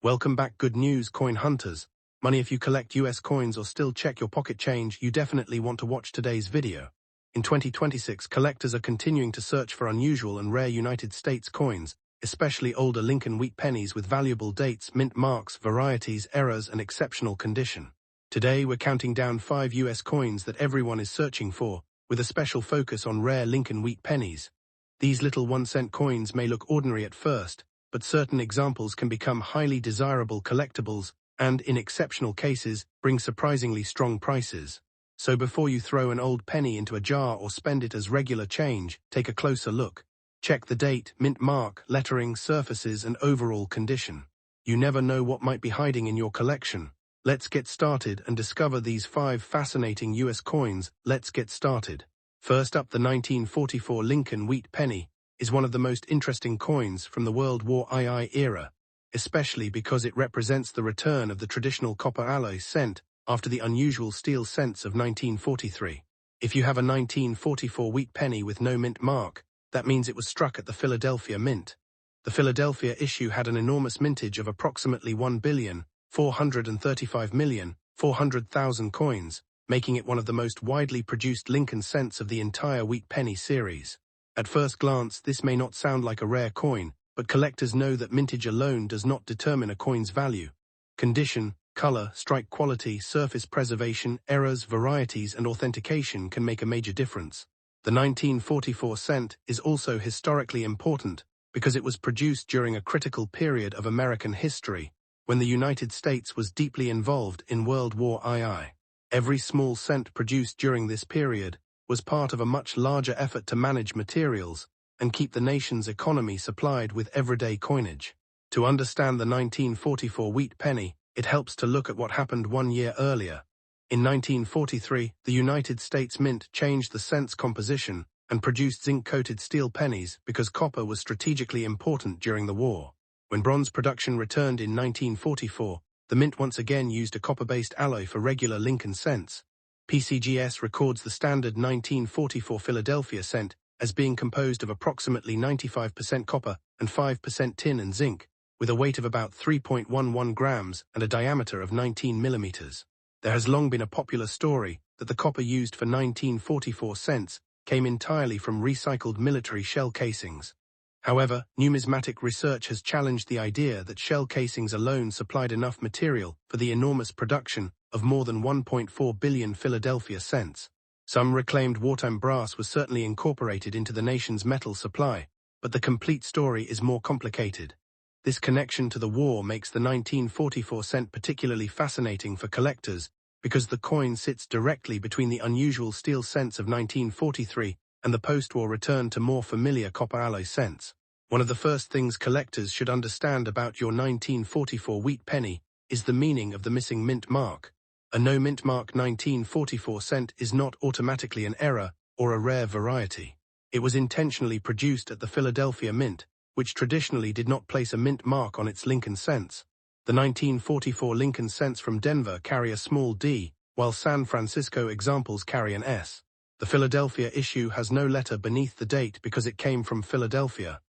Welcome back, good news, coin hunters. Money, if you collect US coins or still check your pocket change, you definitely want to watch today's video. In 2026, collectors are continuing to search for unusual and rare United States coins, especially older Lincoln Wheat Pennies with valuable dates, mint marks, varieties, errors, and exceptional condition. Today, we're counting down 5 US coins that everyone is searching for, with a special focus on rare Lincoln Wheat Pennies. These little 1-cent coins may look ordinary at first, but certain examples can become highly desirable collectibles and, in exceptional cases, bring surprisingly strong prices. So before you throw an old penny into a jar or spend it as regular change, take a closer look. Check the date, mint mark, lettering, surfaces, and overall condition. You never know what might be hiding in your collection. Let's get started and discover these 5 fascinating US coins. Let's get started. First up, the 1944 Lincoln Wheat Penny is one of the most interesting coins from the World War II era, especially because it represents the return of the traditional copper alloy cent after the unusual steel cents of 1943. If you have a 1944 wheat penny with no mint mark, that means it was struck at the Philadelphia Mint. The Philadelphia issue had an enormous mintage of approximately 1,435,400,000 coins, making it one of the most widely produced Lincoln cents of the entire wheat penny series. At first glance, this may not sound like a rare coin, but collectors know that mintage alone does not determine a coin's value. Condition, color, strike quality, surface preservation, errors, varieties, and authentication can make a major difference. The 1944 cent is also historically important because it was produced during a critical period of American history, when the United States was deeply involved in World War II. Every small cent produced during this period was part of a much larger effort to manage materials and keep the nation's economy supplied with everyday coinage. To understand the 1944 wheat penny, it helps to look at what happened 1 year earlier. In 1943, the United States Mint changed the cent's composition and produced zinc-coated steel pennies because copper was strategically important during the war. When bronze production returned in 1944, the Mint once again used a copper-based alloy for regular Lincoln cents. PCGS records the standard 1944 Philadelphia cent as being composed of approximately 95% copper and 5% tin and zinc, with a weight of about 3.11 grams and a diameter of 19 millimeters. There has long been a popular story that the copper used for 1944 cents came entirely from recycled military shell casings. However, numismatic research has challenged the idea that shell casings alone supplied enough material for the enormous production of more than 1.4 billion Philadelphia cents. Some reclaimed wartime brass was certainly incorporated into the nation's metal supply, but the complete story is more complicated. This connection to the war makes the 1944 cent particularly fascinating for collectors because the coin sits directly between the unusual steel cents of 1943 and the post-war return to more familiar copper alloy cents. One of the first things collectors should understand about your 1944 wheat penny is the meaning of the missing mint mark. A no mint mark 1944 cent is not automatically an error or a rare variety. It was intentionally produced at the Philadelphia Mint, which traditionally did not place a mint mark on its Lincoln cents. The 1944 Lincoln cents from Denver carry a small d, while San Francisco examples carry an s. The Philadelphia issue has no letter beneath the date because it came from Philadelphia.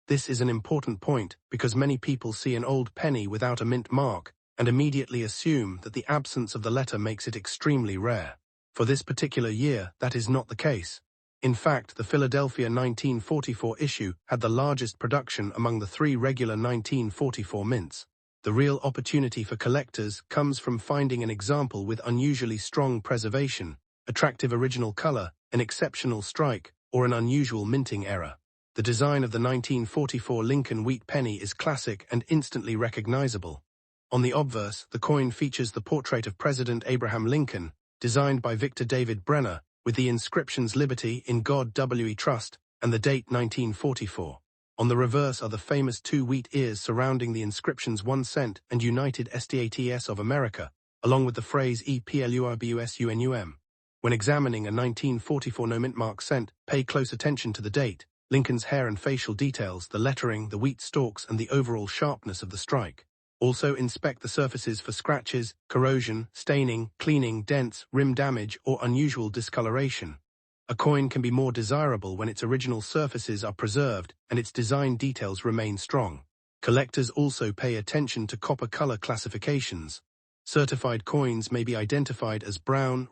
This is an important point because many people see an old penny without a mint mark and immediately assume that the absence of the letter makes it extremely rare. For this particular year, that is not the case. In fact, the Philadelphia 1944 issue had the largest production among the 3 regular 1944 mints. The real opportunity for collectors comes from finding an example with unusually strong preservation, attractive original color, an exceptional strike, or an unusual minting error. The design of the 1944 Lincoln Wheat Penny is classic and instantly recognizable. On the obverse, the coin features the portrait of President Abraham Lincoln, designed by Victor David Brenner, with the inscriptions "Liberty, in God we trust," and the date 1944. On the reverse are the famous 2 wheat ears surrounding the inscriptions 1 cent and United States of America, along with the phrase EPLURBUSUNUM. When examining a 1944 no mint mark cent, pay close attention to the date, Lincoln's hair and facial details, the lettering, the wheat stalks, and the overall sharpness of the strike. Also inspect the surfaces for scratches, corrosion, staining, cleaning, dents, rim damage, or unusual discoloration. A coin can be more desirable when its original surfaces are preserved and its design details remain strong. Collectors also pay attention to copper color classifications. Certified coins may be identified as brown,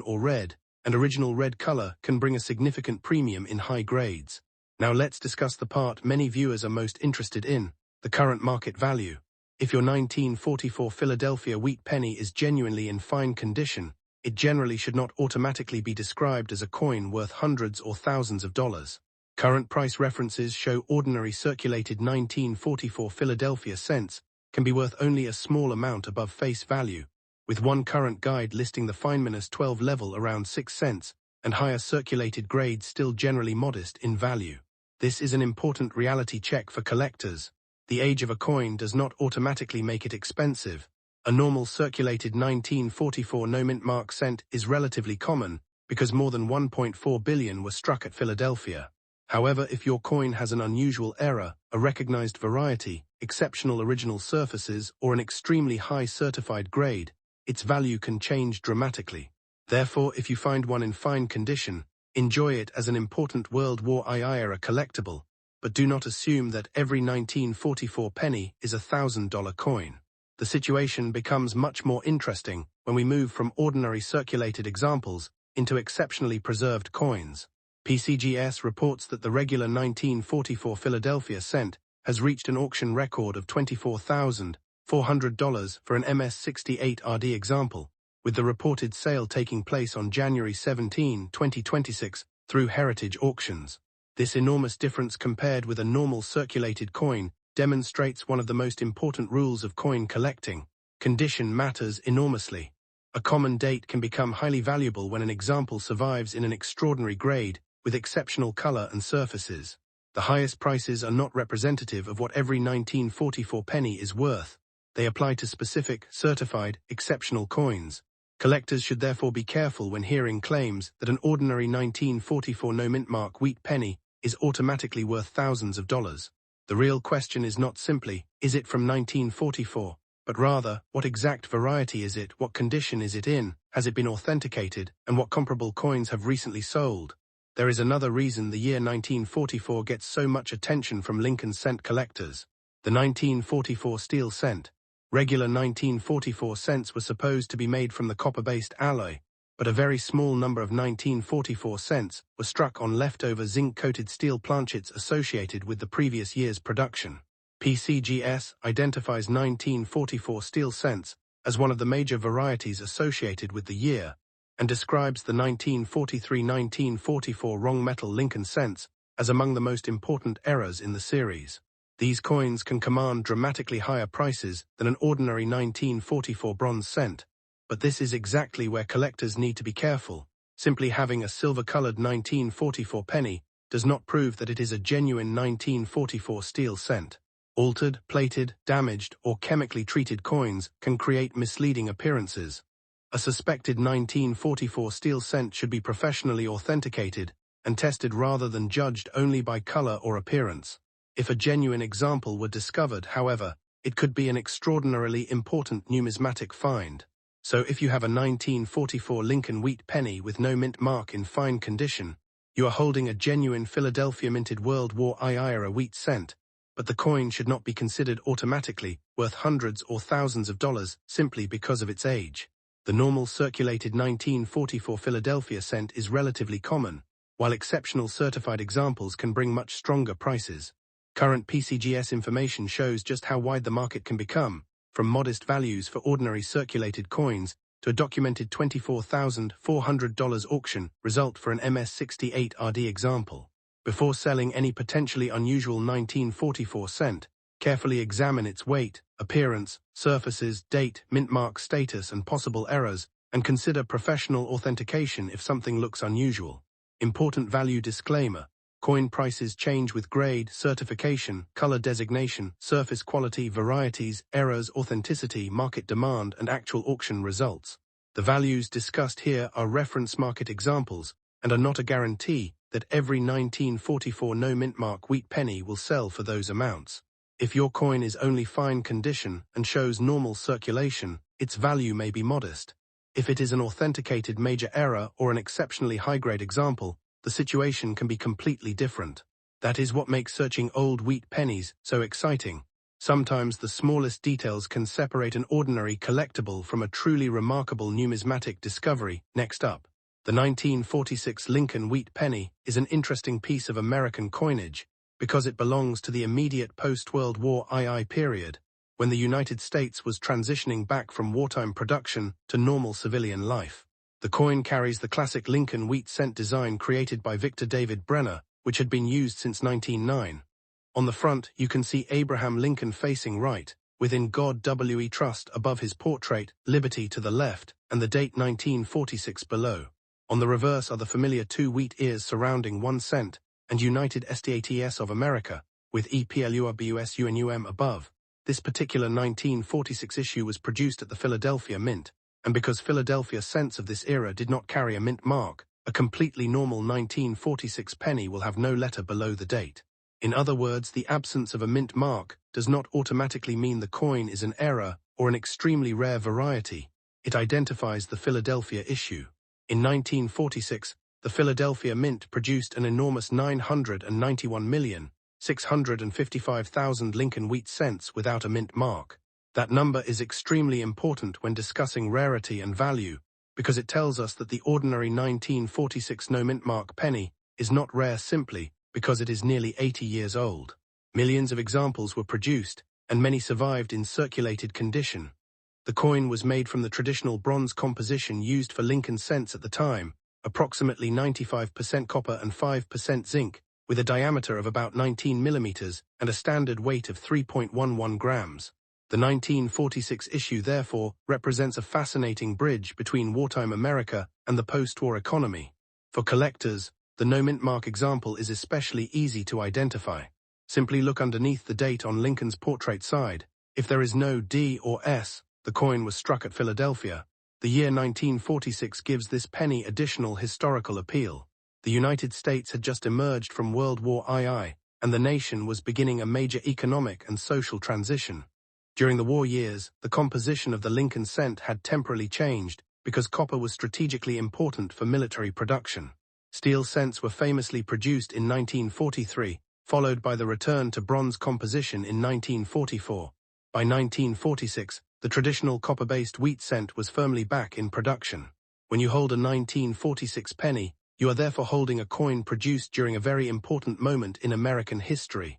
or red, and original red color can bring a significant premium in high grades. Now let's discuss the part many viewers are most interested in, the current market value. If your 1944 Philadelphia wheat penny is genuinely in fine condition, it generally should not automatically be described as a coin worth hundreds or thousands of dollars. Current price references show ordinary circulated 1944 Philadelphia cents can be worth only a small amount above face value, with one current guide listing the fine-12 level around 6 cents, and higher circulated grades still generally modest in value. This is an important reality check for collectors. The age of a coin does not automatically make it expensive. A normal circulated 1944 no-mint mark cent is relatively common because more than 1.4 billion were struck at Philadelphia. However, if your coin has an unusual error, a recognized variety, exceptional original surfaces, or an extremely high certified grade, its value can change dramatically. Therefore, if you find one in fine condition, enjoy it as an important World War II era collectible, but do not assume that every 1944 penny is a $1,000 coin. The situation becomes much more interesting when we move from ordinary circulated examples into exceptionally preserved coins. PCGS reports that the regular 1944 Philadelphia cent has reached an auction record of $24,400 for an MS68 RD example, with the reported sale taking place on January 17, 2026, through Heritage Auctions. This enormous difference compared with a normal circulated coin demonstrates one of the most important rules of coin collecting. Condition matters enormously. A common date can become highly valuable when an example survives in an extraordinary grade with exceptional color and surfaces. The highest prices are not representative of what every 1944 penny is worth. They apply to specific, certified, exceptional coins. Collectors should therefore be careful when hearing claims that an ordinary 1944 no-mint mark wheat penny is automatically worth thousands of dollars. The real question is not simply, is it from 1944, but rather, what exact variety is it, what condition is it in, has it been authenticated, and what comparable coins have recently sold? There is another reason the year 1944 gets so much attention from Lincoln cent collectors. The 1944 steel cent. Regular 1944 cents were supposed to be made from the copper-based alloy, but a very small number of 1944 cents were struck on leftover zinc-coated steel planchets associated with the previous year's production. PCGS identifies 1944 steel cents as one of the major varieties associated with the year, and describes the 1943-1944 wrong metal Lincoln cents as among the most important errors in the series. These coins can command dramatically higher prices than an ordinary 1944 bronze cent, but this is exactly where collectors need to be careful. Simply having a silver-colored 1944 penny does not prove that it is a genuine 1944 steel cent. Altered, plated, damaged, or chemically treated coins can create misleading appearances. A suspected 1944 steel cent should be professionally authenticated and tested rather than judged only by color or appearance. If a genuine example were discovered, however, it could be an extraordinarily important numismatic find. So if you have a 1944 Lincoln Wheat penny with no mint mark in fine condition, you are holding a genuine Philadelphia minted World War II era wheat cent, but the coin should not be considered automatically worth hundreds or thousands of dollars simply because of its age. The normal circulated 1944 Philadelphia cent is relatively common, while exceptional certified examples can bring much stronger prices. Current PCGS information shows just how wide the market can become, from modest values for ordinary circulated coins to a documented $24,400 auction result for an MS68 RD example. Before selling any potentially unusual 1944 cent, carefully examine its weight, appearance, surfaces, date, mint mark status, and possible errors, and consider professional authentication if something looks unusual. Important value disclaimer: coin prices change with grade, certification, color designation, surface quality, varieties, errors, authenticity, market demand, and actual auction results. The values discussed here are reference market examples and are not a guarantee that every 1944 no mint mark wheat penny will sell for those amounts. If your coin is only fine condition and shows normal circulation, its value may be modest. If it is an authenticated major error or an exceptionally high-grade example, the situation can be completely different. That is what makes searching old wheat pennies so exciting. Sometimes the smallest details can separate an ordinary collectible from a truly remarkable numismatic discovery. Next up, the 1946 Lincoln Wheat Penny is an interesting piece of American coinage because it belongs to the immediate post-World War II period, when the United States was transitioning back from wartime production to normal civilian life. The coin carries the classic Lincoln wheat cent design created by Victor David Brenner, which had been used since 1909. On the front, you can see Abraham Lincoln facing right, within God W.E. Trust above his portrait, Liberty to the left, and the date 1946 below. On the reverse are the familiar two wheat ears surrounding 1 cent, and United States of America, with EPLURBUSUNUM above. This particular 1946 issue was produced at the Philadelphia Mint, and because Philadelphia cents of this era did not carry a mint mark, a completely normal 1946 penny will have no letter below the date. In other words, the absence of a mint mark does not automatically mean the coin is an error or an extremely rare variety. It identifies the Philadelphia issue. In 1946, the Philadelphia Mint produced an enormous 991,655,000 Lincoln wheat cents without a mint mark. That number is extremely important when discussing rarity and value, because it tells us that the ordinary 1946 no mint mark penny is not rare simply because it is nearly 80 years old. Millions of examples were produced, and many survived in circulated condition. The coin was made from the traditional bronze composition used for Lincoln cents at the time, approximately 95% copper and 5% zinc, with a diameter of about 19 millimeters and a standard weight of 3.11 grams. The 1946 issue, therefore, represents a fascinating bridge between wartime America and the post-war economy. For collectors, the no mint mark example is especially easy to identify. Simply look underneath the date on Lincoln's portrait side. If there is no D or S, the coin was struck at Philadelphia. The year 1946 gives this penny additional historical appeal. The United States had just emerged from World War II, and the nation was beginning a major economic and social transition. During the war years, the composition of the Lincoln cent had temporarily changed because copper was strategically important for military production. Steel cents were famously produced in 1943, followed by the return to bronze composition in 1944. By 1946, the traditional copper-based wheat cent was firmly back in production. When you hold a 1946 penny, you are therefore holding a coin produced during a very important moment in American history.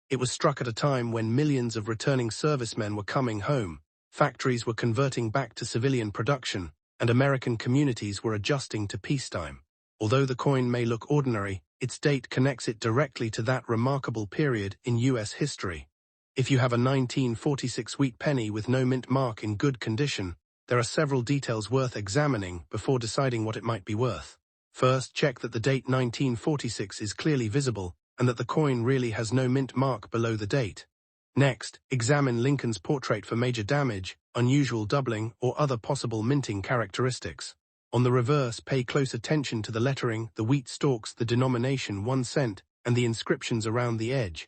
It was struck at a time when millions of returning servicemen were coming home, factories were converting back to civilian production, and American communities were adjusting to peacetime. Although the coin may look ordinary, its date connects it directly to that remarkable period in U.S. history. If you have a 1946 wheat penny with no mint mark in good condition, there are several details worth examining before deciding what it might be worth. First, check that the date 1946 is clearly visible and that the coin really has no mint mark below the date. Next, examine Lincoln's portrait for major damage, unusual doubling, or other possible minting characteristics. On the reverse, pay close attention to the lettering, the wheat stalks, the denomination 1 cent, and the inscriptions around the edge.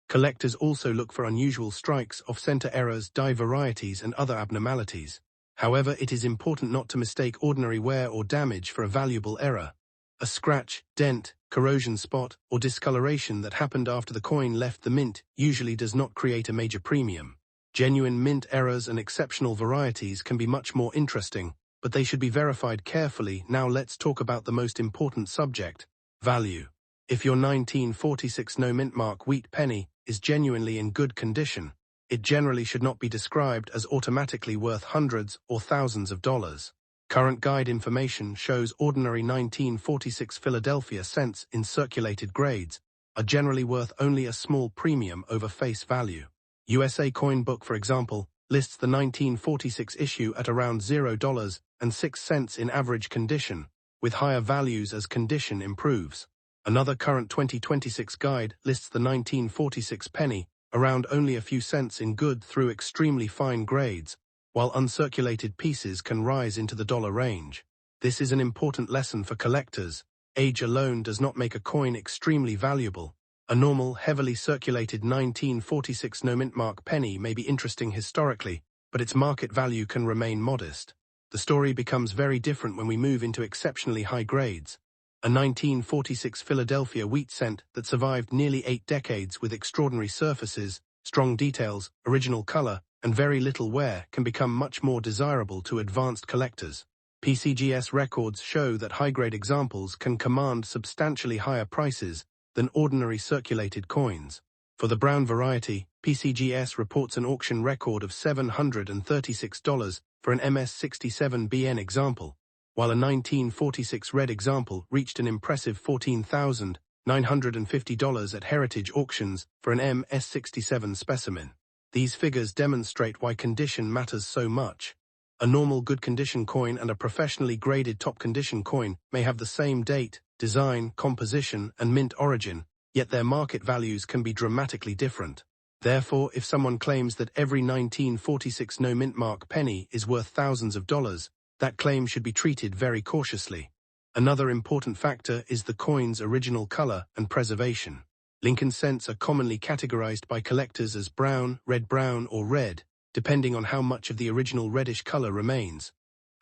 Collectors also look for unusual strikes, off-center errors, die varieties, and other abnormalities. However, it is important not to mistake ordinary wear or damage for a valuable error. A scratch, dent, corrosion spot, or discoloration that happened after the coin left the mint usually does not create a major premium. Genuine mint errors and exceptional varieties can be much more interesting, but they should be verified carefully. Now let's talk about the most important subject, value. If your 1946 no mint mark wheat penny is genuinely in good condition, it generally should not be described as automatically worth hundreds or thousands of dollars. Current guide information shows ordinary 1946 Philadelphia cents in circulated grades are generally worth only a small premium over face value. USA Coin Book, for example, lists the 1946 issue at around $0.06 in average condition, with higher values as condition improves. Another current 2026 guide lists the 1946 penny around only a few cents in good through extremely fine grades, while uncirculated pieces can rise into the dollar range. This is an important lesson for collectors. Age alone does not make a coin extremely valuable. A normal, heavily circulated 1946 no mint mark penny may be interesting historically, but its market value can remain modest. The story becomes very different when we move into exceptionally high grades. A 1946 Philadelphia wheat cent that survived nearly 8 decades with extraordinary surfaces strong details, original color, and very little wear can become much more desirable to advanced collectors. PCGS records show that high-grade examples can command substantially higher prices than ordinary circulated coins. For the brown variety, PCGS reports an auction record of $736 for an MS67BN example, while a 1946 red example reached an impressive $14,950 at heritage auctions for an MS67 specimen. These figures demonstrate why condition matters so much. A normal good condition coin and a professionally graded top condition coin may have the same date, design, composition, and mint origin, yet their market values can be dramatically different. Therefore, if someone claims that every 1946 no mint mark penny is worth thousands of dollars, that claim should be treated very cautiously. Another important factor is the coin's original color and preservation. Lincoln cents are commonly categorized by collectors as brown, red-brown, or red, depending on how much of the original reddish color remains.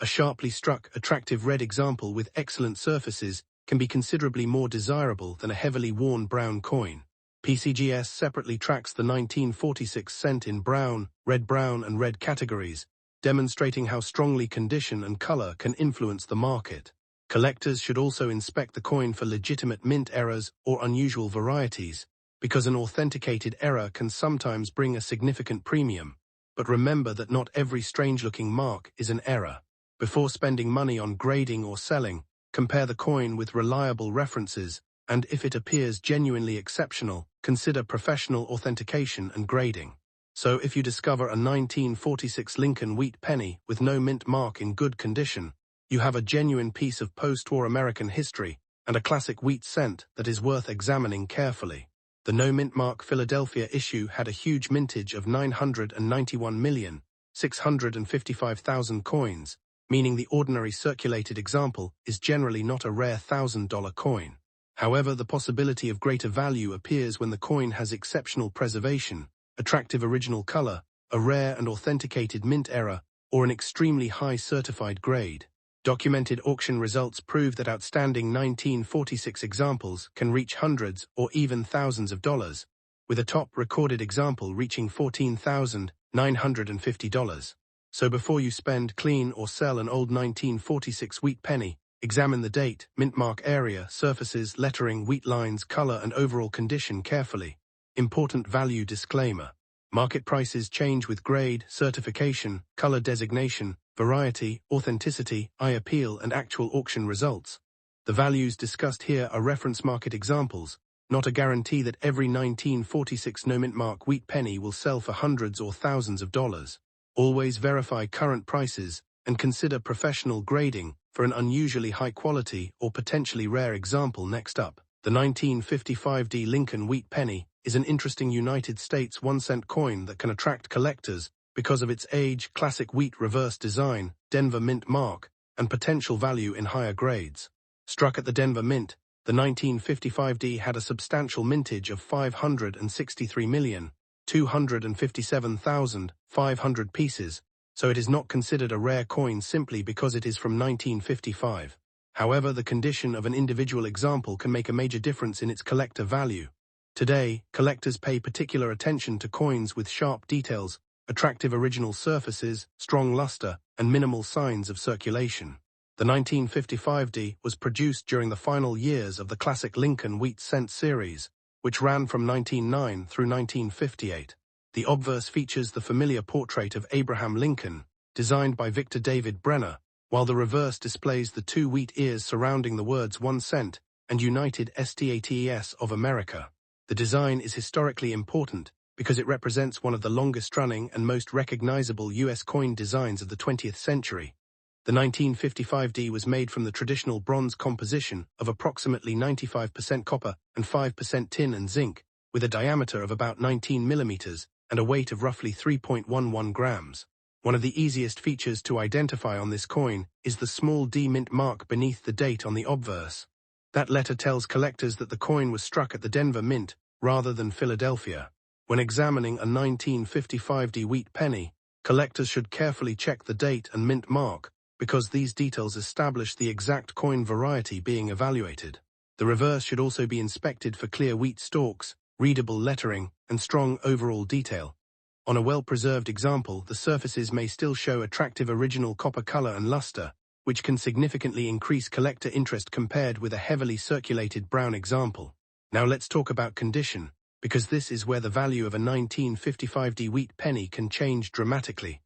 A sharply struck, attractive red example with excellent surfaces can be considerably more desirable than a heavily worn brown coin. PCGS separately tracks the 1946 cent in brown, red-brown, and red categories, demonstrating how strongly condition and color can influence the market. Collectors should also inspect the coin for legitimate mint errors or unusual varieties, because an authenticated error can sometimes bring a significant premium. But remember that not every strange-looking mark is an error. Before spending money on grading or selling, compare the coin with reliable references, and if it appears genuinely exceptional, consider professional authentication and grading. So if you discover a 1946 Lincoln Wheat Penny with no mint mark in good condition, you have a genuine piece of post-war American history and a classic wheat cent that is worth examining carefully. The no mint mark Philadelphia issue had a huge mintage of 991,655,000 coins, meaning the ordinary circulated example is generally not a rare $1,000 coin. However, the possibility of greater value appears when the coin has exceptional preservation, attractive original color, a rare and authenticated mint error, or an extremely high certified grade. Documented auction results prove that outstanding 1946 examples can reach hundreds or even thousands of dollars, with a top recorded example reaching $14,950. So before you spend, clean, or sell an old 1946 wheat penny, examine the date, mint mark area, surfaces, lettering, wheat lines, color, and overall condition carefully. Important value disclaimer. Market prices change with grade, certification, color designation, variety, authenticity, eye appeal, and actual auction results. The values discussed here are reference market examples, not a guarantee that every 1946 no mint mark wheat penny will sell for hundreds or thousands of dollars. Always verify current prices and consider professional grading for an unusually high quality or potentially rare example. Next up, the 1955D Lincoln Wheat Penny is an interesting United States 1-cent coin that can attract collectors because of its age, classic wheat reverse design, Denver Mint mark, and potential value in higher grades. Struck at the Denver Mint, the 1955D had a substantial mintage of 563,257,500 pieces, so it is not considered a rare coin simply because it is from 1955. However, the condition of an individual example can make a major difference in its collector value. Today, collectors pay particular attention to coins with sharp details, attractive original surfaces, strong luster, and minimal signs of circulation. The 1955D was produced during the final years of the classic Lincoln Wheat Cent series, which ran from 1909 through 1958. The obverse features the familiar portrait of Abraham Lincoln, designed by Victor David Brenner, while the reverse displays the two wheat ears surrounding the words 1 cent and United States of America. The design is historically important because it represents one of the longest-running and most recognizable U.S. coin designs of the 20th century. The 1955D was made from the traditional bronze composition of approximately 95% copper and 5% tin and zinc, with a diameter of about 19 millimeters and a weight of roughly 3.11 grams. One of the easiest features to identify on this coin is the small D mint mark beneath the date on the obverse. That letter tells collectors that the coin was struck at the Denver Mint rather than Philadelphia. When examining a 1955D wheat penny, collectors should carefully check the date and mint mark because these details establish the exact coin variety being evaluated. The reverse should also be inspected for clear wheat stalks, readable lettering, and strong overall detail. On a well-preserved example, the surfaces may still show attractive original copper color and luster, which can significantly increase collector interest compared with a heavily circulated brown example. Now let's talk about condition, because this is where the value of a 1955D wheat penny can change dramatically.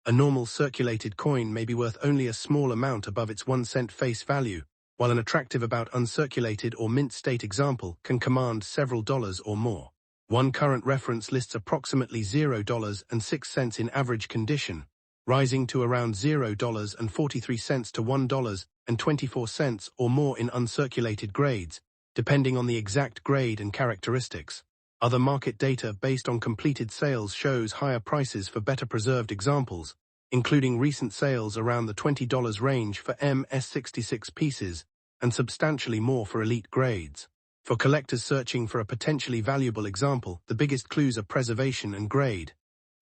A normal circulated coin may be worth only a small amount above its 1 cent face value, while an attractive about uncirculated or mint state example can command several dollars or more. One current reference lists approximately $0.06 in average condition, rising to around $0.43 to $1.24 or more in uncirculated grades, depending on the exact grade and characteristics. Other market data based on completed sales shows higher prices for better preserved examples, including recent sales around the $20 range for MS66 pieces and substantially more for elite grades. For collectors searching for a potentially valuable example, the biggest clues are preservation and grade.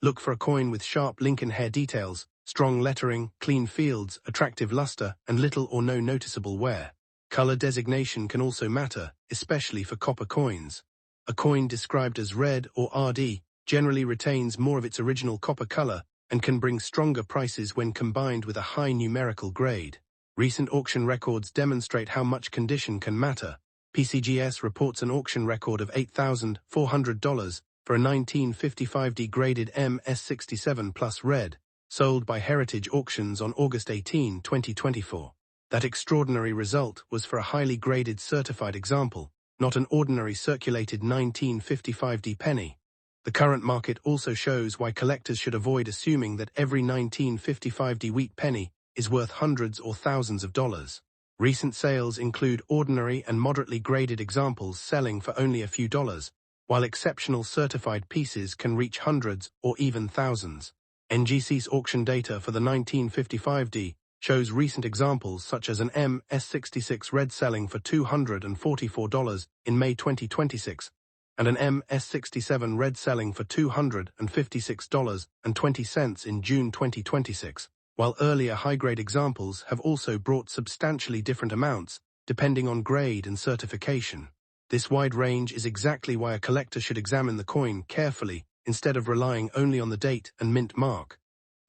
Look for a coin with sharp Lincoln hair details, strong lettering, clean fields, attractive luster, and little or no noticeable wear. Color designation can also matter, especially for copper coins. A coin described as red or RD generally retains more of its original copper color and can bring stronger prices when combined with a high numerical grade. Recent auction records demonstrate how much condition can matter. PCGS reports an auction record of $8,400 for a 1955D graded MS67 Plus Red, sold by Heritage Auctions on August 18, 2024. That extraordinary result was for a highly graded certified example, not an ordinary circulated 1955D penny. The current market also shows why collectors should avoid assuming that every 1955D wheat penny is worth hundreds or thousands of dollars. Recent sales include ordinary and moderately graded examples selling for only a few dollars, while exceptional certified pieces can reach hundreds or even thousands. NGC's auction data for the 1955D shows recent examples such as an MS66 red selling for $244 in May 2026, and an MS67 red selling for $256.20 in June 2026, while earlier high-grade examples have also brought substantially different amounts, depending on grade and certification. This wide range is exactly why a collector should examine the coin carefully instead of relying only on the date and mint mark.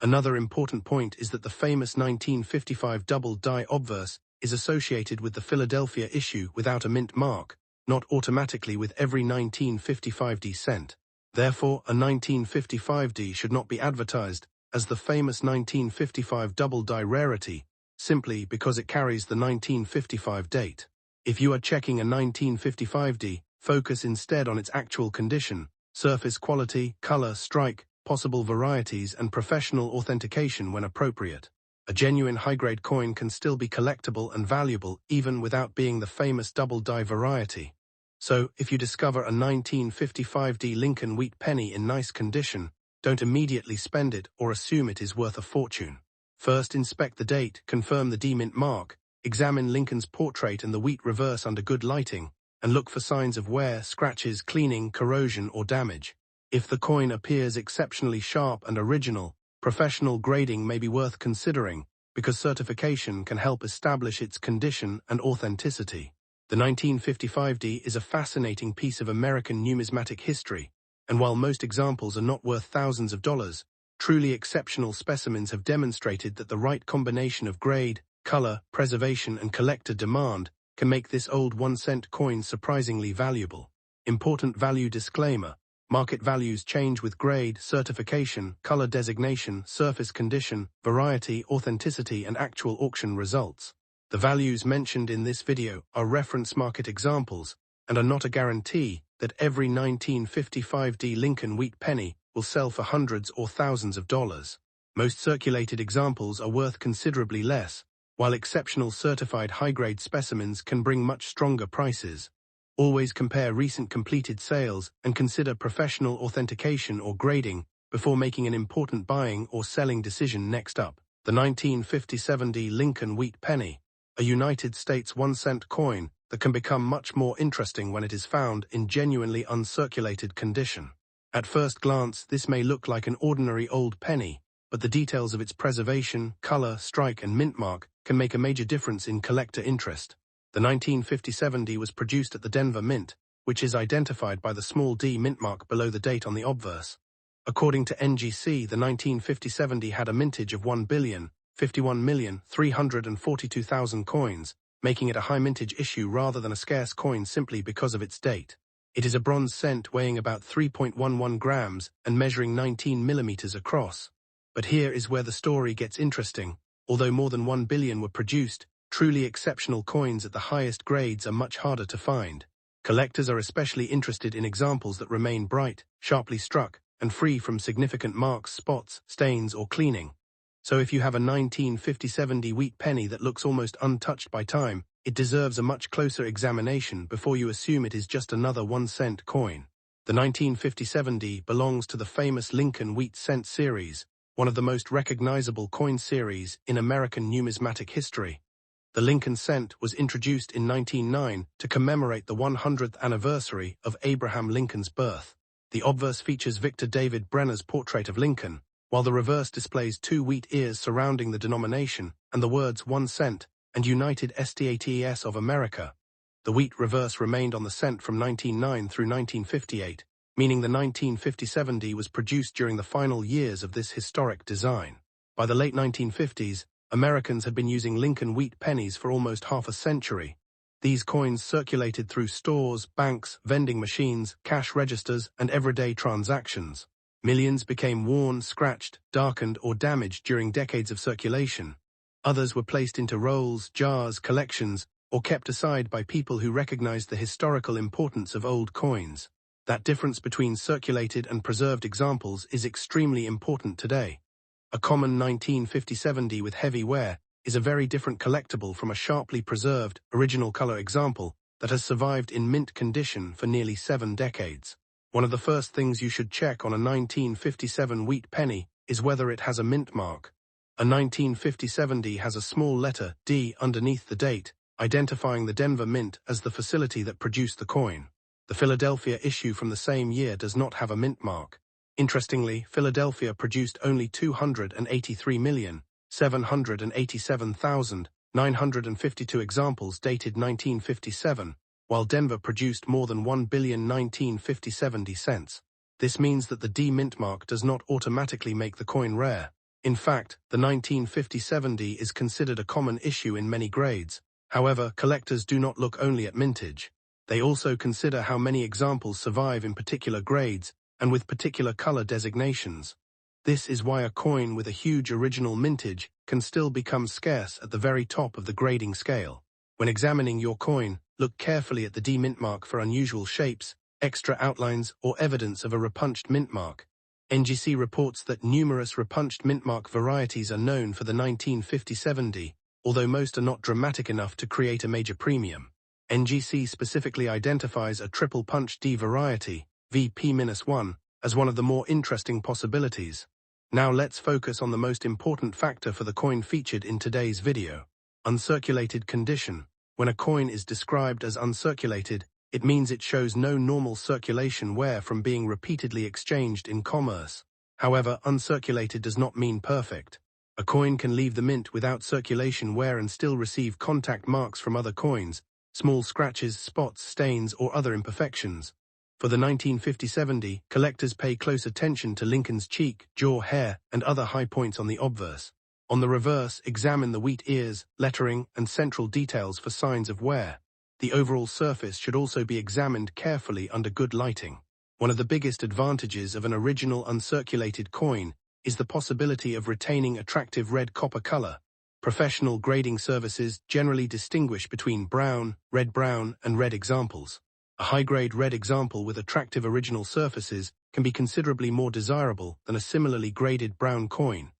Another important point is that the famous 1955 double die obverse is associated with the Philadelphia issue without a mint mark, not automatically with every 1955D cent. Therefore, a 1955D should not be advertised as the famous 1955 double die rarity, simply because it carries the 1955 date. If you are checking a 1955D, focus instead on its actual condition, surface quality, color, strike, possible varieties, and professional authentication when appropriate. A genuine high-grade coin can still be collectible and valuable even without being the famous double die variety. So, if you discover a 1955D Lincoln Wheat Penny in nice condition, don't immediately spend it or assume it is worth a fortune. First, inspect the date, confirm the D-mint mark, examine Lincoln's portrait and the wheat reverse under good lighting, and look for signs of wear, scratches, cleaning, corrosion, or damage. If the coin appears exceptionally sharp and original, professional grading may be worth considering, because certification can help establish its condition and authenticity. The 1955D is a fascinating piece of American numismatic history, and while most examples are not worth thousands of dollars, truly exceptional specimens have demonstrated that the right combination of grade, color, preservation, and collector demand can make this old 1-cent coin surprisingly valuable. Important value disclaimer: market values change with grade, certification, color designation, surface condition, variety, authenticity, and actual auction results. The values mentioned in this video are reference market examples and are not a guarantee that every 1955D Lincoln Wheat Penny will sell for hundreds or thousands of dollars. Most circulated examples are worth considerably less, while exceptional certified high-grade specimens can bring much stronger prices. Always compare recent completed sales and consider professional authentication or grading before making an important buying or selling decision. Next up, the 1957D Lincoln Wheat Penny, a United States 1-cent coin that can become much more interesting when it is found in genuinely uncirculated condition. At first glance, this may look like an ordinary old penny, but the details of its preservation, color, strike, and mint mark can make a major difference in collector interest. The 1957D was produced at the Denver Mint, which is identified by the small d mint mark below the date on the obverse. According to NGC, the 1957 had a mintage of 1,051,342,000 coins, making it a high mintage issue rather than a scarce coin simply because of its date. It is a bronze cent weighing about 3.11 grams and measuring 19 millimeters across. But here is where the story gets interesting. Although more than 1 billion were produced, truly exceptional coins at the highest grades are much harder to find. Collectors are especially interested in examples that remain bright, sharply struck, and free from significant marks, spots, stains, or cleaning. So if you have a 1957 wheat penny that looks almost untouched by time, it deserves a much closer examination before you assume it is just another 1-cent coin. The 1957 belongs to the famous Lincoln Wheat Cent series, one of the most recognizable coin series in American numismatic history. The Lincoln cent was introduced in 1909 to commemorate the 100th anniversary of Abraham Lincoln's birth. The obverse features Victor David Brenner's portrait of Lincoln, while the reverse displays 2 wheat ears surrounding the denomination and the words 1 cent and United States of America. The wheat reverse remained on the cent from 1909 through 1958, meaning the 1957 was produced during the final years of this historic design. By the late 1950s, Americans had been using Lincoln Wheat Pennies for almost half a century. These coins circulated through stores, banks, vending machines, cash registers, and everyday transactions. Millions became worn, scratched, darkened, or damaged during decades of circulation. Others were placed into rolls, jars, collections, or kept aside by people who recognized the historical importance of old coins. That difference between circulated and preserved examples is extremely important today. A common 1957 with heavy wear is a very different collectible from a sharply preserved, original color example that has survived in mint condition for nearly 7 decades. One of the first things you should check on a 1957 wheat penny is whether it has a mint mark. A 1957 has a small letter D underneath the date, identifying the Denver Mint as the facility that produced the coin. The Philadelphia issue from the same year does not have a mint mark. Interestingly, Philadelphia produced only 283,787,952 examples dated 1957, while Denver produced more than 1 billion 1957 cents. This means that the D mint mark does not automatically make the coin rare. In fact, the 1957 is considered a common issue in many grades. However, collectors do not look only at mintage. They also consider how many examples survive in particular grades and with particular color designations. This is why a coin with a huge original mintage can still become scarce at the very top of the grading scale. When examining your coin, look carefully at the D mint mark for unusual shapes, extra outlines, or evidence of a repunched mint mark. NGC reports that numerous repunched mint mark varieties are known for the 1957, although most are not dramatic enough to create a major premium. NGC specifically identifies a triple punch D variety, VP-1, as one of the more interesting possibilities. Now let's focus on the most important factor for the coin featured in today's video: uncirculated condition. When a coin is described as uncirculated, it means it shows no normal circulation wear from being repeatedly exchanged in commerce. However, uncirculated does not mean perfect. A coin can leave the mint without circulation wear and still receive contact marks from other coins, small scratches, spots, stains, or other imperfections. For the 1957, collectors pay close attention to Lincoln's cheek, jaw, hair, and other high points on the obverse. On the reverse, examine the wheat ears, lettering, and central details for signs of wear. The overall surface should also be examined carefully under good lighting. One of the biggest advantages of an original uncirculated coin is the possibility of retaining attractive red copper color. Professional grading services generally distinguish between brown, red-brown, and red examples. A high-grade red example with attractive original surfaces can be considerably more desirable than a similarly graded brown coin.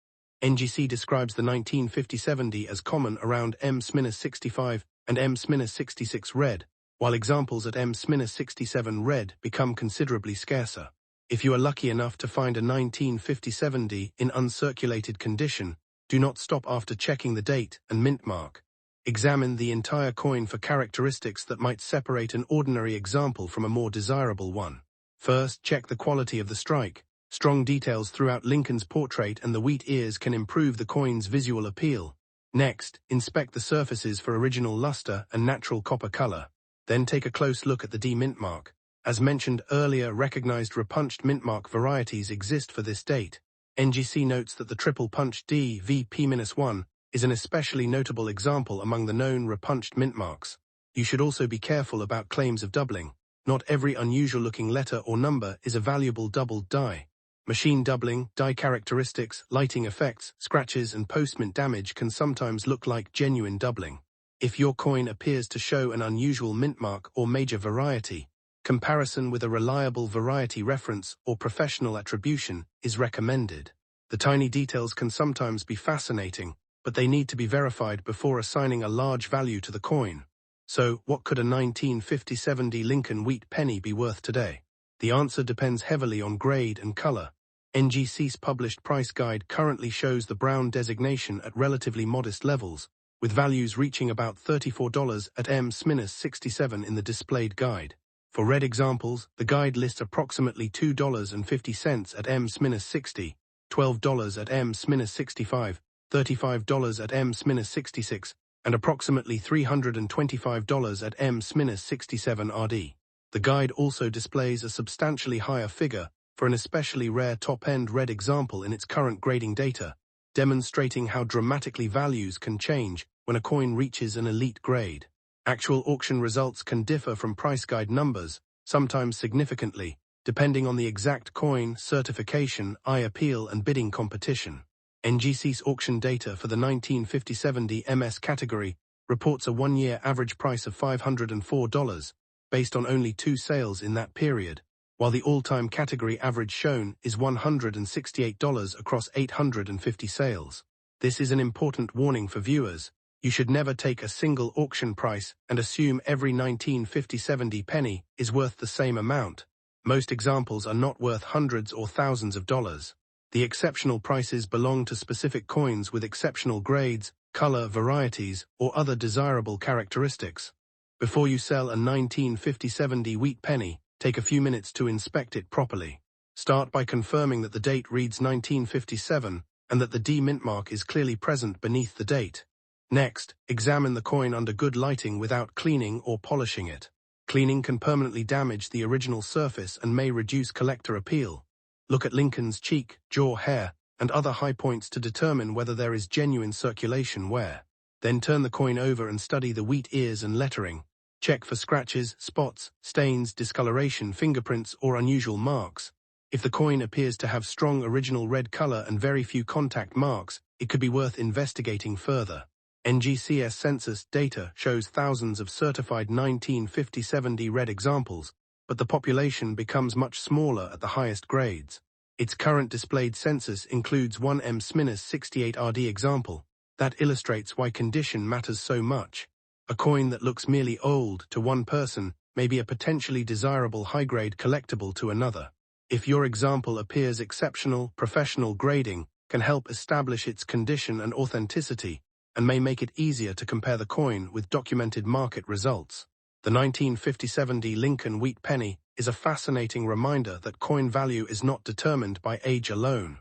NGC describes the 1957 as common around M-65 and M-66 red, while examples at M-67 red become considerably scarcer. If you are lucky enough to find a 1957 in uncirculated condition, do not stop after checking the date and mint mark. Examine the entire coin for characteristics that might separate an ordinary example from a more desirable one. First, check the quality of the strike. Strong details throughout Lincoln's portrait and the wheat ears can improve the coin's visual appeal. Next, inspect the surfaces for original luster and natural copper color. Then take a close look at the D mint mark. As mentioned earlier, recognized repunched mint mark varieties exist for this date. NGC notes that the triple punch D VP-1 is an especially notable example among the known repunched mint marks. You should also be careful about claims of doubling. Not every unusual-looking letter or number is a valuable doubled die. Machine doubling, die characteristics, lighting effects, scratches and post-mint damage can sometimes look like genuine doubling. If your coin appears to show an unusual mint mark or major variety, comparison with a reliable variety reference or professional attribution is recommended. The tiny details can sometimes be fascinating, but they need to be verified before assigning a large value to the coin. So, what could a 1957 Lincoln Wheat Penny be worth today? The answer depends heavily on grade and color. NGC's published price guide currently shows the brown designation at relatively modest levels, with values reaching about $34 at M-67 in the displayed guide. For red examples, the guide lists approximately $2.50 at M-60, $12 at M-65, $35 at M-66, and approximately $325 at M-67 RD. The guide also displays a substantially higher figure for an especially rare top-end red example in its current grading data, demonstrating how dramatically values can change when a coin reaches an elite grade. Actual auction results can differ from price guide numbers, sometimes significantly, depending on the exact coin, certification, appeal, and bidding competition. NGC's auction data for the 1957 MS category reports a one-year average price of $504, based on only 2 sales in that period, while the all-time category average shown is $168 across 850 sales. This is an important warning for viewers. You should never take a single auction price and assume every 1957 penny is worth the same amount. Most examples are not worth hundreds or thousands of dollars. The exceptional prices belong to specific coins with exceptional grades, color, varieties, or other desirable characteristics. Before you sell a 1957 wheat penny, take a few minutes to inspect it properly. Start by confirming that the date reads 1957 and that the D mint mark is clearly present beneath the date. Next, examine the coin under good lighting without cleaning or polishing it. Cleaning can permanently damage the original surface and may reduce collector appeal. Look at Lincoln's cheek, jaw, hair, and other high points to determine whether there is genuine circulation wear. Then turn the coin over and study the wheat ears and lettering. Check for scratches, spots, stains, discoloration, fingerprints, or unusual marks. If the coin appears to have strong original red color and very few contact marks, it could be worth investigating further. NGCS census data shows thousands of certified 1957 red examples, but the population becomes much smaller at the highest grades. Its current displayed census includes one M-68 RD example. That illustrates why condition matters so much. A coin that looks merely old to one person may be a potentially desirable high-grade collectible to another. If your example appears exceptional, professional grading can help establish its condition and authenticity, and may make it easier to compare the coin with documented market results. The 1957 Lincoln Wheat Penny is a fascinating reminder that coin value is not determined by age alone.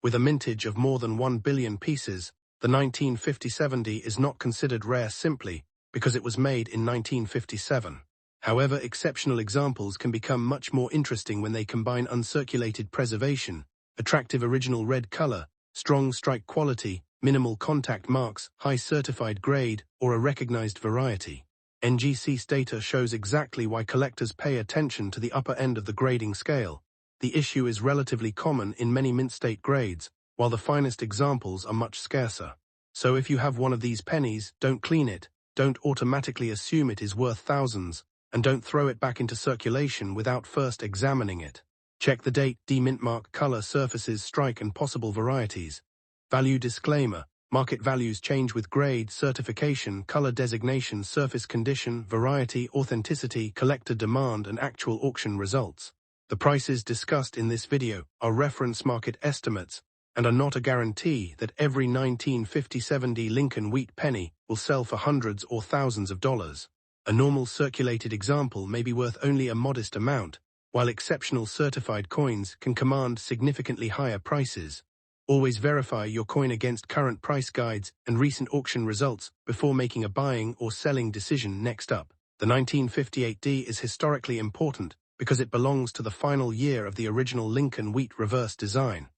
With a mintage of more than 1 billion pieces, the 1957 is not considered rare simply because it was made in 1957. However, exceptional examples can become much more interesting when they combine uncirculated preservation, attractive original red color, strong strike quality, minimal contact marks, high certified grade, or a recognized variety. NGC's data shows exactly why collectors pay attention to the upper end of the grading scale. The issue is relatively common in many mint state grades, while the finest examples are much scarcer. So if you have one of these pennies, don't clean it, don't automatically assume it is worth thousands, and don't throw it back into circulation without first examining it. Check the date, D-mint mark, color, surfaces, strike, and possible varieties. Value disclaimer: market values change with grade, certification, color designation, surface condition, variety, authenticity, collector demand, and actual auction results. The prices discussed in this video are reference market estimates and are not a guarantee that every 1957 Lincoln Wheat Penny will sell for hundreds or thousands of dollars. A normal circulated example may be worth only a modest amount, while exceptional certified coins can command significantly higher prices. Always verify your coin against current price guides and recent auction results before making a buying or selling decision. Next up, The 1958D is historically important because it belongs to the final year of the original Lincoln Wheat reverse design.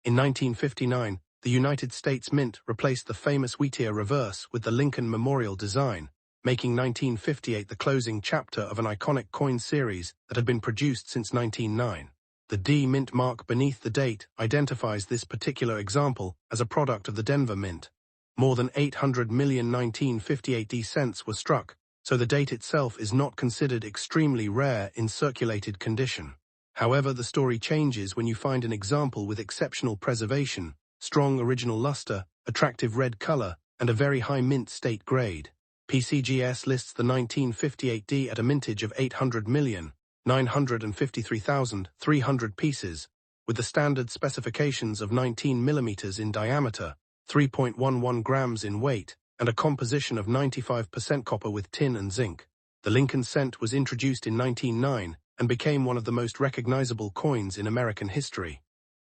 In 1959, the United States Mint replaced the famous wheat-ear reverse with the Lincoln Memorial design, making 1958 the closing chapter of an iconic coin series that had been produced since 1909. The D Mint mark beneath the date identifies this particular example as a product of the Denver Mint. More than 800 million 1958D cents were struck, so the date itself is not considered extremely rare in circulated condition. However, the story changes when you find an example with exceptional preservation, strong original luster, attractive red color, and a very high mint state grade. PCGS lists the 1958D at a mintage of 800,953,300 pieces, with the standard specifications of 19 millimeters in diameter, 3.11 grams in weight, and a composition of 95% copper with tin and zinc. The Lincoln cent was introduced in 1909 and became one of the most recognizable coins in American history.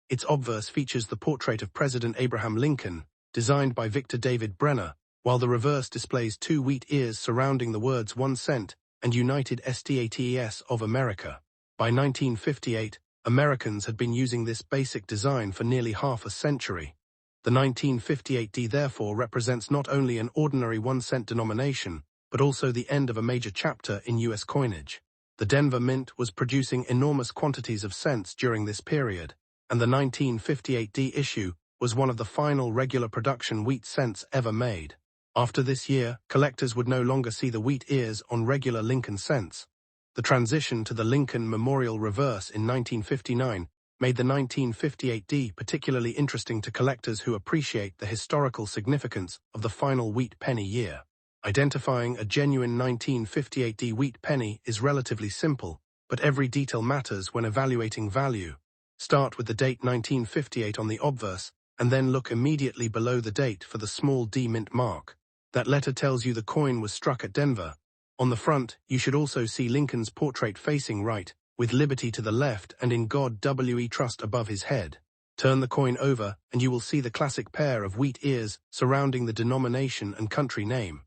Its obverse features the portrait of President Abraham Lincoln, designed by Victor David Brenner, while the reverse displays two wheat ears surrounding the words 1 cent and United States of America. By 1958, Americans had been using this basic design for nearly half a century. The 1958D therefore represents not only an ordinary 1 cent denomination, but also the end of a major chapter in U.S. coinage. The Denver Mint was producing enormous quantities of cents during this period, and the 1958D issue was one of the final regular production wheat cents ever made. After this year, collectors would no longer see the wheat ears on regular Lincoln cents. The transition to the Lincoln Memorial reverse in 1959 made the 1958D particularly interesting to collectors who appreciate the historical significance of the final wheat penny year. Identifying a genuine 1958D wheat penny is relatively simple, but every detail matters when evaluating value. Start with the date 1958 on the obverse, and then look immediately below the date for the small D Mint mark. That letter tells you the coin was struck at Denver. On the front, you should also see Lincoln's portrait facing right, with Liberty to the left and In God We Trust above his head. Turn the coin over, and you will see the classic pair of wheat ears surrounding the denomination and country name.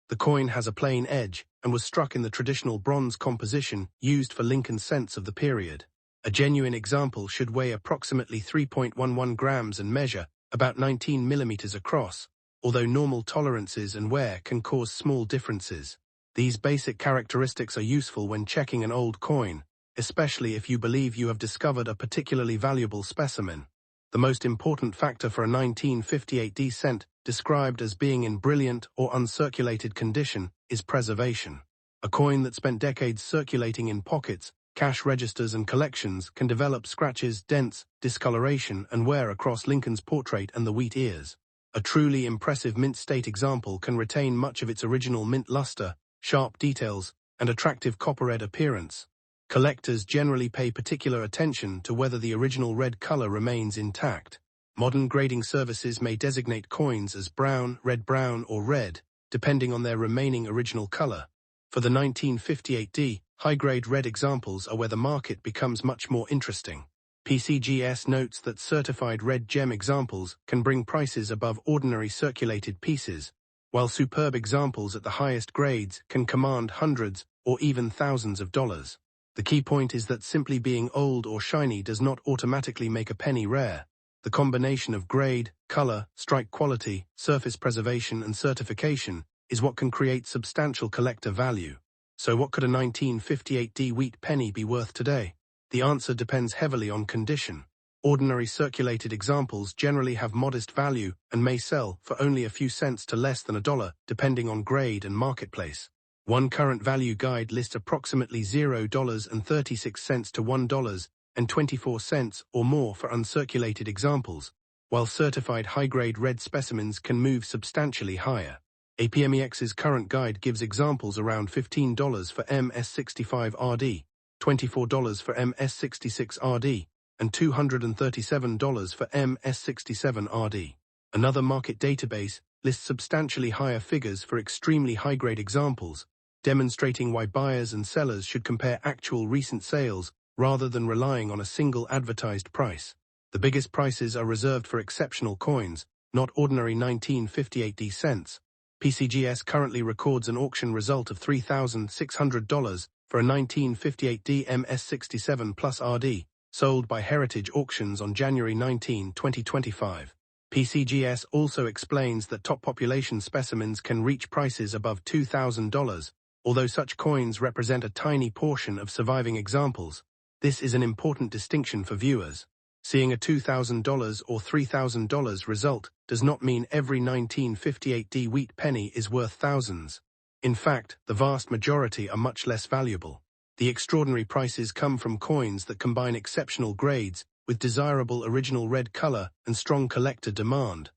The coin has a plain edge, and was struck in the traditional bronze composition used for Lincoln cents of the period. A genuine example should weigh approximately 3.11 grams and measure about 19 millimeters across, although normal tolerances and wear can cause small differences. These basic characteristics are useful when checking an old coin, especially if you believe you have discovered a particularly valuable specimen. The most important factor for a 1958D cent, described as being in brilliant or uncirculated condition, is preservation. A coin that spent decades circulating in pockets, cash registers and collections can develop scratches, dents, discoloration, and wear across Lincoln's portrait and the wheat ears. A truly impressive mint state example can retain much of its original mint luster, sharp details, and attractive copper-red appearance. Collectors generally pay particular attention to whether the original red color remains intact. Modern grading services may designate coins as brown, red-brown, or red, depending on their remaining original color. For the 1958D, high-grade red examples are where the market becomes much more interesting. PCGS notes that certified red gem examples can bring prices above ordinary circulated pieces, while superb examples at the highest grades can command hundreds or even thousands of dollars. The key point is that simply being old or shiny does not automatically make a penny rare. The combination of grade, color, strike quality, surface preservation, and certification is what can create substantial collector value. So what could a 1958D wheat penny be worth today? The answer depends heavily on condition. Ordinary circulated examples generally have modest value and may sell for only a few cents to less than $1, depending on grade and marketplace. One current value guide lists approximately $0.36 to $1.24 or more for uncirculated examples, while certified high-grade red specimens can move substantially higher. APMEX's current guide gives examples around $15 for MS65RD, $24 for MS66RD, and $237 for MS67RD. Another market database lists substantially higher figures for extremely high-grade examples, demonstrating why buyers and sellers should compare actual recent sales rather than relying on a single advertised price. The biggest prices are reserved for exceptional coins, not ordinary 1958D cents. PCGS currently records an auction result of $3,600 for a 1958D MS67 Plus RD, sold by Heritage Auctions on January 19, 2025. PCGS also explains that top population specimens can reach prices above $2,000, although such coins represent a tiny portion of surviving examples. This is an important distinction for viewers. Seeing a $2,000 or $3,000 result does not mean every 1958D wheat penny is worth thousands. In fact, the vast majority are much less valuable. The extraordinary prices come from coins that combine exceptional grades with desirable original red color and strong collector demand.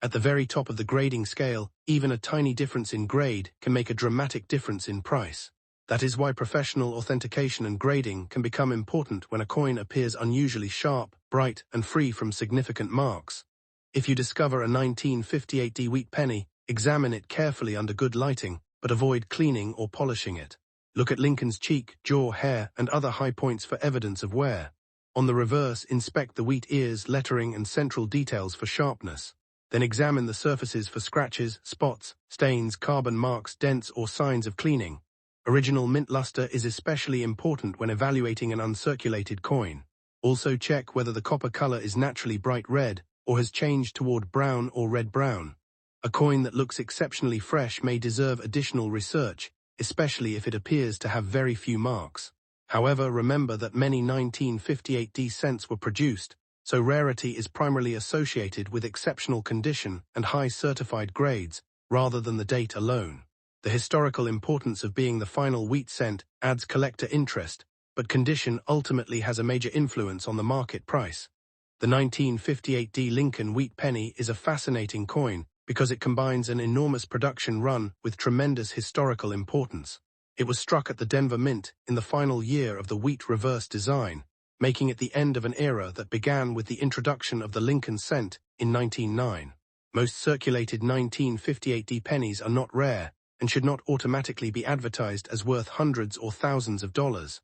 At the very top of the grading scale, even a tiny difference in grade can make a dramatic difference in price. That is why professional authentication and grading can become important when a coin appears unusually sharp, bright, and free from significant marks. If you discover a 1958D wheat penny, examine it carefully under good lighting, but avoid cleaning or polishing it. Look at Lincoln's cheek, jaw, hair, and other high points for evidence of wear. On the reverse, inspect the wheat ears, lettering, and central details for sharpness. Then examine the surfaces for scratches, spots, stains, carbon marks, dents, or signs of cleaning. Original mint luster is especially important when evaluating an uncirculated coin. Also check whether the copper color is naturally bright red or has changed toward brown or red-brown. A coin that looks exceptionally fresh may deserve additional research, especially if it appears to have very few marks. However, remember that many 1958D cents were produced, so rarity is primarily associated with exceptional condition and high certified grades, rather than the date alone. The historical importance of being the final wheat cent adds collector interest, but condition ultimately has a major influence on the market price. The 1958D Lincoln Wheat Penny is a fascinating coin because it combines an enormous production run with tremendous historical importance. It was struck at the Denver Mint in the final year of the wheat reverse design, making it the end of an era that began with the introduction of the Lincoln cent in 1909. Most circulated 1958D pennies are not rare and should not automatically be advertised as worth hundreds or thousands of dollars.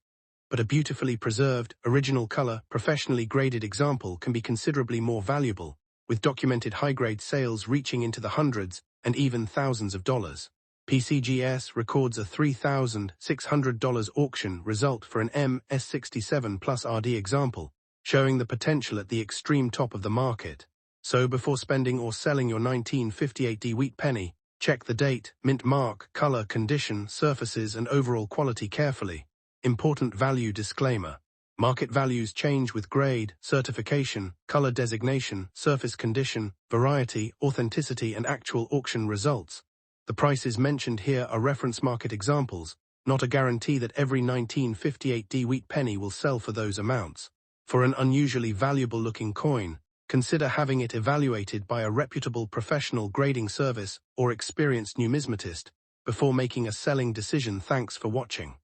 But a beautifully preserved, original color, professionally graded example can be considerably more valuable, with documented high-grade sales reaching into the hundreds and even thousands of dollars. PCGS records a $3,600 auction result for an MS67 Plus RD example, showing the potential at the extreme top of the market. So before spending or selling your 1958D wheat penny, check the date, mint mark, color, condition, surfaces, and overall quality carefully. Important value disclaimer. Market values change with grade, certification, color designation, surface condition, variety, authenticity, and actual auction results. The prices mentioned here are reference market examples, not a guarantee that every 1958D wheat penny will sell for those amounts. For an unusually valuable-looking coin, consider having it evaluated by a reputable professional grading service or experienced numismatist before making a selling decision. Thanks for watching.